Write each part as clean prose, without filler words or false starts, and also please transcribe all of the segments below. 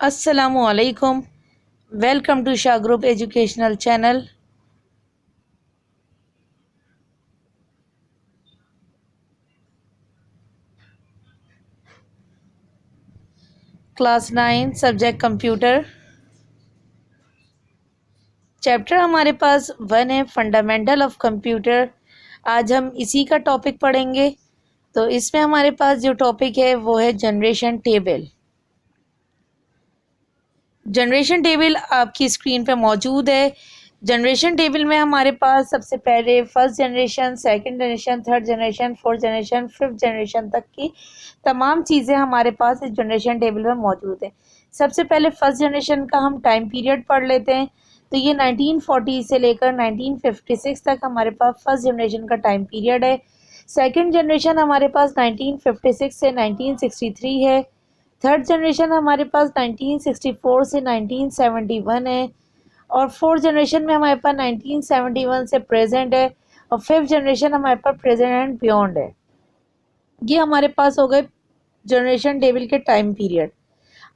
Assalamu alaikum. Welcome to Shah Group Educational Channel. Class 9 Subject Computer. Chapter हमारे पास 1 है fundamental of computer. आज हम इसी का टॉपिक पढ़ेंगे। तो इसमें हमारे पास जो टॉपिक है वो है जनरेशन टेबल। जनरेशन टेबल आपकी स्क्रीन पे मौजूद है। जनरेशन टेबल में हमारे पास सबसे पहले first generation, second generation, third generation, fourth generation, fifth generation तक की तमाम चीज़ें हमारे पास इस जनरेशन टेबल में मौजूद है। सबसे पहले फर्स्ट जनरेशन का हम टाइम पीरियड पढ़ लेते हैं। तो ये 1940 से लेकर 1956 तक हमारे पास फर्स्ट जनरेशन का टाइम पीरियड है। सेकंड जनरेशन हमारे पास 1956 से 1963 है। थर्ड जनरेशन हमारे पास 1964 से 1971 है। और फोर्थ जनरेशन में हमारे पास 1971 से प्रेजेंट है। और फिफ्थ जनरेशन हमारे पास प्रेजेंट एंड बियॉन्ड है। ये हमारे पास हो गए जनरेशन टेबल के टाइम पीरियड।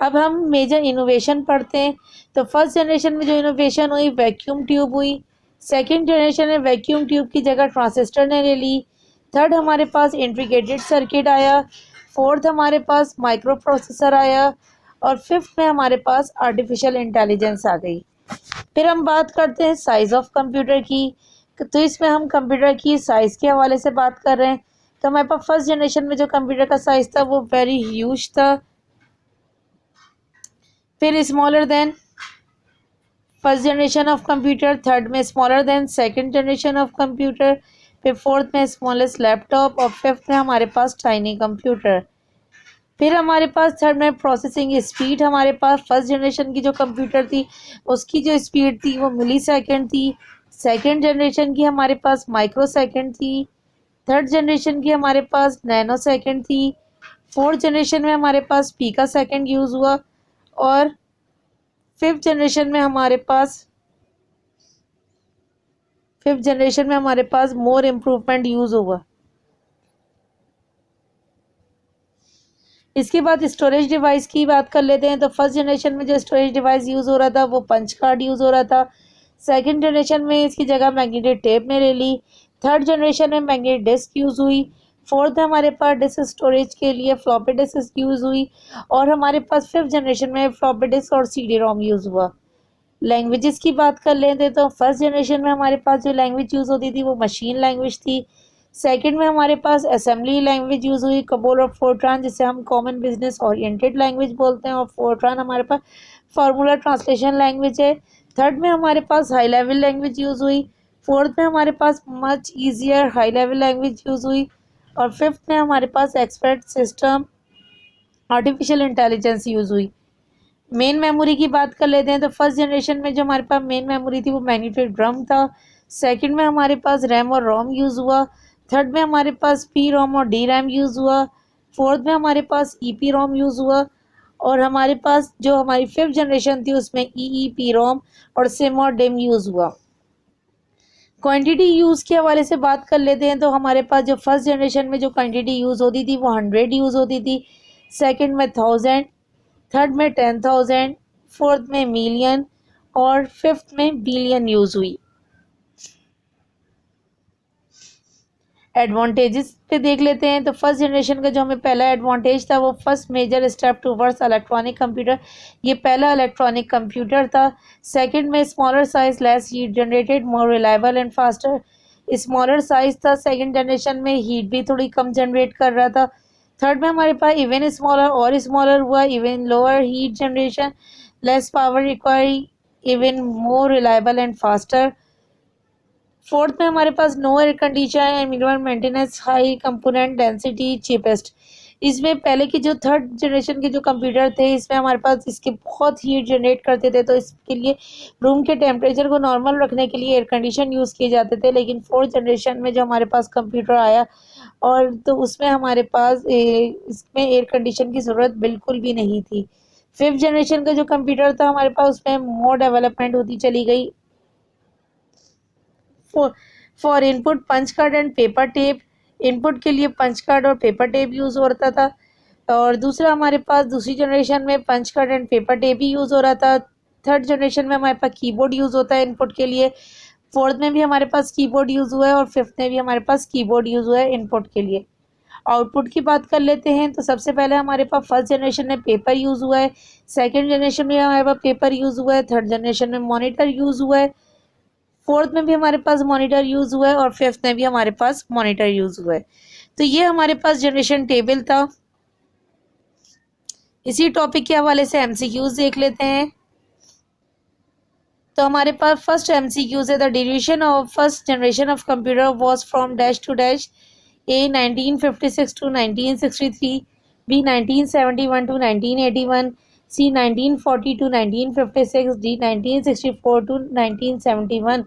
अब हम मेजर इनोवेशन पढ़ते हैं। तो फर्स्ट जनरेशन में जो इनोवेशन हुई वैक्यूम ट्यूब हुई। सेकंड जनरेशन में वैक्यूम ट्यूब की जगह ट्रांजिस्टर ने ले ली। थर्ड हमारे पास इंटीग्रेटेड सर्किट आया। फोर्थ हमारे पास माइक्रो प्रोसेसर आया। और फिफ्थ में हमारे पास आर्टिफिशियल इंटेलिजेंस आ गई। फिर हम बात करते हैं साइज़ ऑफ कंप्यूटर की। तो इसमें हम कंप्यूटर की साइज़ के हवाले से बात कर रहे हैं। तो हमारे पास फर्स्ट जनरेशन में जो कंप्यूटर का साइज़ था वो वेरी ह्यूज था। फिर smaller than first generation of computer, third में smaller than second generation of computer, फिर फोर्थ में स्मॉलेस्ट लैपटॉप और फिफ्थ में हमारे पास टाइनी कंप्यूटर। फिर हमारे पास थर्ड में प्रोसेसिंग स्पीड। हमारे पास फर्स्ट जनरेशन की जो कंप्यूटर थी उसकी जो स्पीड थी वो मिली सेकेंड थी। सेकेंड जनरेशन की हमारे पास माइक्रो सेकेंड थी। थर्ड जनरेशन की हमारे पास नैनो सेकेंड थी। फोर्थ जनरेशन में हमारे पास पीका सेकेंड यूज़ हुआ। और फिफ्थ जनरेशन में हमारे पास मोर इम्प्रूवमेंट यूज़ हुआ। इसके बाद स्टोरेज डिवाइस की बात कर लेते हैं। तो फर्स्ट जनरेशन में जो स्टोरेज डिवाइस यूज़ हो रहा था वो पंच कार्ड यूज़ हो रहा था। सेकंड जनरेशन में इसकी जगह मैग्नेटिक टेप ने ले ली। थर्ड जनरेशन में मैग्नेटिक डिस्क यूज़ हुई। फोर्थ हमारे पास डिस्क स्टोरेज के लिए फ्लॉपी डिस्क यूज़ हुई। और हमारे पास फिफ्थ जनरेशन में फ्लॉपी डिस्क और CD रोम यूज़ हुआ। लैंग्वेजेस की बात कर लेते तो फर्स्ट जनरेशन में हमारे पास जो लैंग्वेज यूज़ होती थी वो मशीन लैंग्वेज थी। सेकंड में हमारे पास असेंबली लैंग्वेज यूज़ हुई कबोल और फोर्ट्रान, जिसे हम कॉमन बिजनेस ओरिएंटेड लैंग्वेज बोलते हैं। और फोर्ट्रान हमारे पास फार्मूला ट्रांसलेशन लैंग्वेज है। थर्ड में हमारे पास हाई लेवल लैंग्वेज यूज़ हुई। फोर्थ में हमारे पास much easier high level language use हुई। और फिफ्थ में हमारे पास expert system artificial intelligence use हुई। मेन मेमोरी की बात कर लेते हैं। तो फर्स्ट जनरेशन में जो हमारे पास मेन मेमोरी थी वो मैग्नेटिक ड्रम था। सेकंड में हमारे पास रैम और रोम यूज़ हुआ। थर्ड में हमारे पास पी रोम और डी रैम यूज़ हुआ। फोर्थ में हमारे पास ईपी रोम यूज़ हुआ। और हमारे पास जो हमारी फिफ्थ जनरेशन थी उसमें ईईपी रोम और सिम और डिम यूज़ हुआ। क्वांटिटी यूज़ के हवाले से बात कर लेते हैं। तो हमारे पास जो फर्स्ट जनरेशन में जो क्वांटिटी यूज़ होती थी वो 100 यूज़ होती थी। सेकंड में 1000, थर्ड में 10,000, फोर्थ में मिलियन और फिफ्थ में बिलियन यूज़ हुई। एडवांटेजेस पे देख लेते हैं। तो फर्स्ट जनरेशन का जो हमें पहला एडवांटेज था वो first major step towards electronic computer, ये पहला इलेक्ट्रॉनिक कंप्यूटर था। सेकंड में smaller size, less heat generated, more reliable and faster. Smaller size था सेकंड जनरेशन में, हीट भी थोड़ी कम जनरेट कर रहा था। थर्ड में हमारे पास इवन स्मॉलर और स्मॉलर हुआ, even lower heat generation, less power रिक्वायरी, even more reliable and faster. Fourth में हमारे पास no air condition and minimum maintenance, high component density, cheapest. इसमें पहले की जो थर्ड जनरेशन के जो कंप्यूटर थे इसमें हमारे पास इसके बहुत हीट जनरेट करते थे, तो इसके लिए रूम के टेम्परेचर को नॉर्मल रखने के लिए एयर कंडीशन यूज़ किए जाते थे। लेकिन फोर्थ जनरेशन में जो हमारे पास कंप्यूटर आया और तो उसमें हमारे पास इसमें एयर कंडीशन की ज़रूरत बिल्कुल भी नहीं थी। फिफ्थ जनरेशन का जो कंप्यूटर था हमारे पास उसमें मोर डेवलपमेंट होती चली गई। For input punch card and paper tape, input के लिए पंच कार्ड और पेपर टेप यूज़ होता था। और दूसरा हमारे पास दूसरी जनरेशन में punch card and paper tape ही यूज़ हो रहा था। थर्ड जनरेशन में हमारे पास कीबोर्ड यूज़ होता है इनपुट के लिए। फोर्थ में भी हमारे पास कीबोर्ड यूज़ हुआ है और फिफ्थ में भी हमारे पास कीबोर्ड यूज़ हुआ है इनपुट के लिए। आउटपुट की बात कर लेते हैं तो सबसे पहले हमारे पास फर्स्ट जनरेशन में पेपर यूज़ हुआ है, सेकंड जनरेशन में हमारे पास पेपर यूज़ हुआ है, थर्ड जनरेशन में मॉनिटर यूज़ हुआ है, फोर्थ में भी हमारे पास मॉनिटर यूज़ हुआ है और फिफ्थ में भी हमारे पास मॉनिटर यूज़ हुआ है। तो ये हमारे पास जनरेशन टेबल था। इसी टॉपिक के हवाले से एमसीक्यूज देख लेते हैं। तो हमारे पास फर्स्ट एमसीक्यूज है, the duration of first generation of computer was from dash to dash, A 1956 to 1963, B 1971 to 1981, C 1940 to 1956, D 1964 to 1971।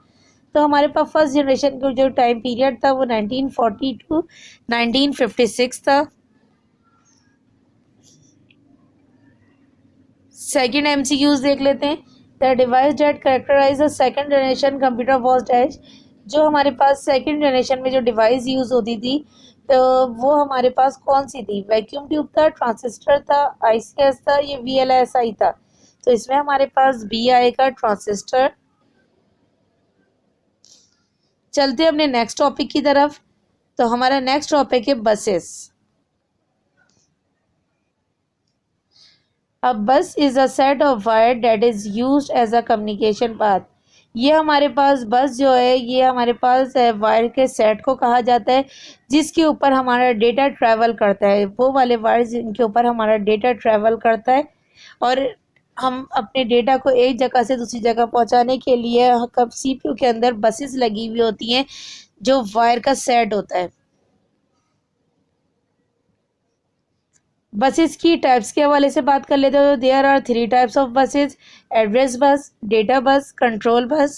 तो हमारे पास फर्स्ट जनरेशन का जो टाइम पीरियड था वो 1940 टू 1956 था। सेकेंड एमसीक्यूज देख लेते हैं, the device that characterize the second generation computer was dash. जो हमारे पास सेकेंड जनरेशन में जो डिवाइस यूज़ होती थी तो वो हमारे पास कौन सी थी, वैक्यूम ट्यूब था, ट्रांजिस्टर था, आईसीएस था, ये वीएलएसआई था। तो इसमें हमारे पास बी आएगा, ट्रांजिस्टर। चलते हैं अपने नेक्स्ट टॉपिक की तरफ। तो हमारा नेक्स्ट टॉपिक है बसेस। अब bus is a set of wire that is used as a communication path. ये हमारे पास बस जो है ये हमारे पास वायर के सेट को कहा जाता है जिसके ऊपर हमारा डेटा ट्रैवल करता है, वो वाले वायर जिनके ऊपर हमारा डेटा ट्रैवल करता है और हम अपने डेटा को एक जगह से दूसरी जगह पहुंचाने के लिए कब सीपीयू के अंदर बसेस लगी हुई होती हैं जो वायर का सेट होता है। बसेस की टाइप्स के हवाले से बात कर लेते हो तो there are three types of buses, address bus, data bus, control bus.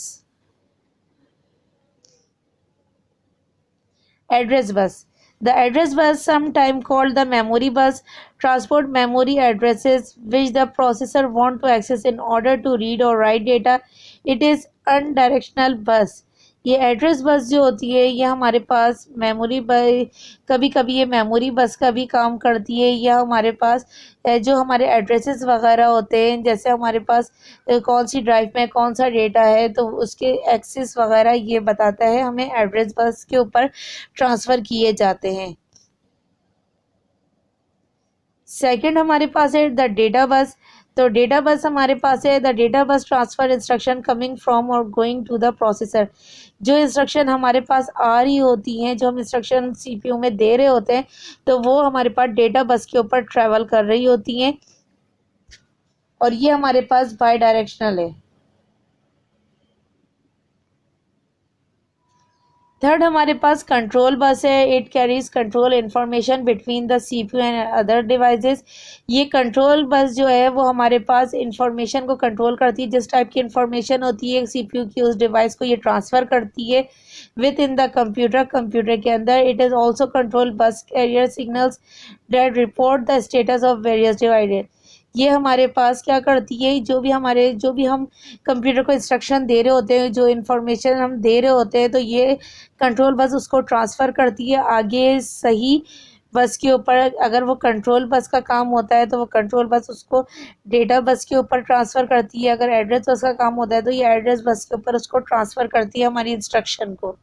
Address bus, the address bus sometime called the memory bus transport memory addresses which the processor want to access in order to read or write data. It is unidirectional bus. ये address bus जो होती है ये हमारे पास memory बस, कभी कभी ये मेमोरी बस का भी काम करती है। या हमारे पास जो हमारे एड्रेसेस वगैरह होते हैं जैसे हमारे पास कौन सी ड्राइव में कौन सा डेटा है तो उसके एक्सेस वगैरह ये बताता है हमें, एड्रेस बस के ऊपर ट्रांसफ़र किए जाते हैं। सेकंड हमारे पास है द डेटा बस। तो डेटा बस हमारे पास है the data bus transfer instruction coming from और गोइंग टू द प्रोसेसर। जो इंस्ट्रक्शन हमारे पास आ रही होती हैं, जो हम इंस्ट्रक्शन सीपीयू में दे रहे होते हैं तो वो हमारे पास डेटा बस के ऊपर ट्रैवल कर रही होती हैं और ये हमारे पास बाई डायरेक्शनल है। थर्ड हमारे पास कंट्रोल बस है, it carries control information between the CPU and other devices. ये कंट्रोल बस जो है वो हमारे पास इंफॉर्मेशन को कंट्रोल करती है, जिस टाइप की इंफॉर्मेशन होती है सीपीयू की उस डिवाइस को ये ट्रांसफ़र करती है विद इन द कंप्यूटर। कंप्यूटर के अंदर it is also control bus carrier signals that report the status of various devices. ये हमारे पास क्या करती है, जो भी हम कंप्यूटर को इंस्ट्रक्शन दे रहे होते हैं, जो इन्फॉर्मेशन हम दे रहे होते हैं तो ये कंट्रोल बस उसको ट्रांसफ़र करती है आगे सही बस के ऊपर। अगर वो कंट्रोल बस का काम होता है तो वो कंट्रोल बस उसको डेटा बस के ऊपर ट्रांसफ़र करती है। अगर एड्रेस बस का काम होता है तो ये एड्रेस बस के ऊपर उसको ट्रांसफ़र करती है हमारी इंस्ट्रक्शन को।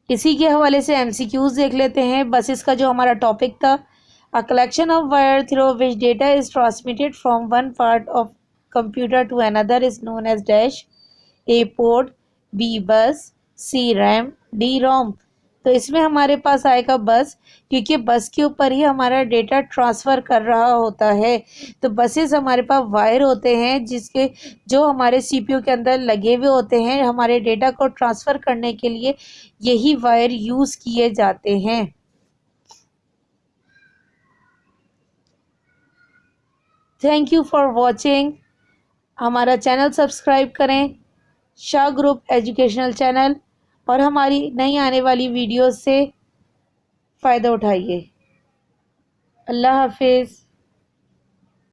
इसी के हवाले से एमसीक्यूज देख लेते हैं। बसेस का जो हमारा टॉपिक था, a collection of wire through which data is transmitted from one part of computer to another is known as dash, A port, B bus, C RAM, D रोम। तो इसमें हमारे पास आएगा बस, क्योंकि बस के ऊपर ही हमारा डेटा ट्रांसफ़र कर रहा होता है। तो बसेस हमारे पास वायर होते हैं जिसके जो हमारे सीपीयू के अंदर लगे हुए होते हैं, हमारे डेटा को ट्रांसफ़र करने के लिए यही वायर यूज़ किए जाते हैं। Thank you for watching. हमारा चैनल सब्सक्राइब करें, शाह ग्रुप एजुकेशनल चैनल, और हमारी नई आने वाली वीडियोस से फ़ायदा उठाइए। अल्लाह हाफिज़।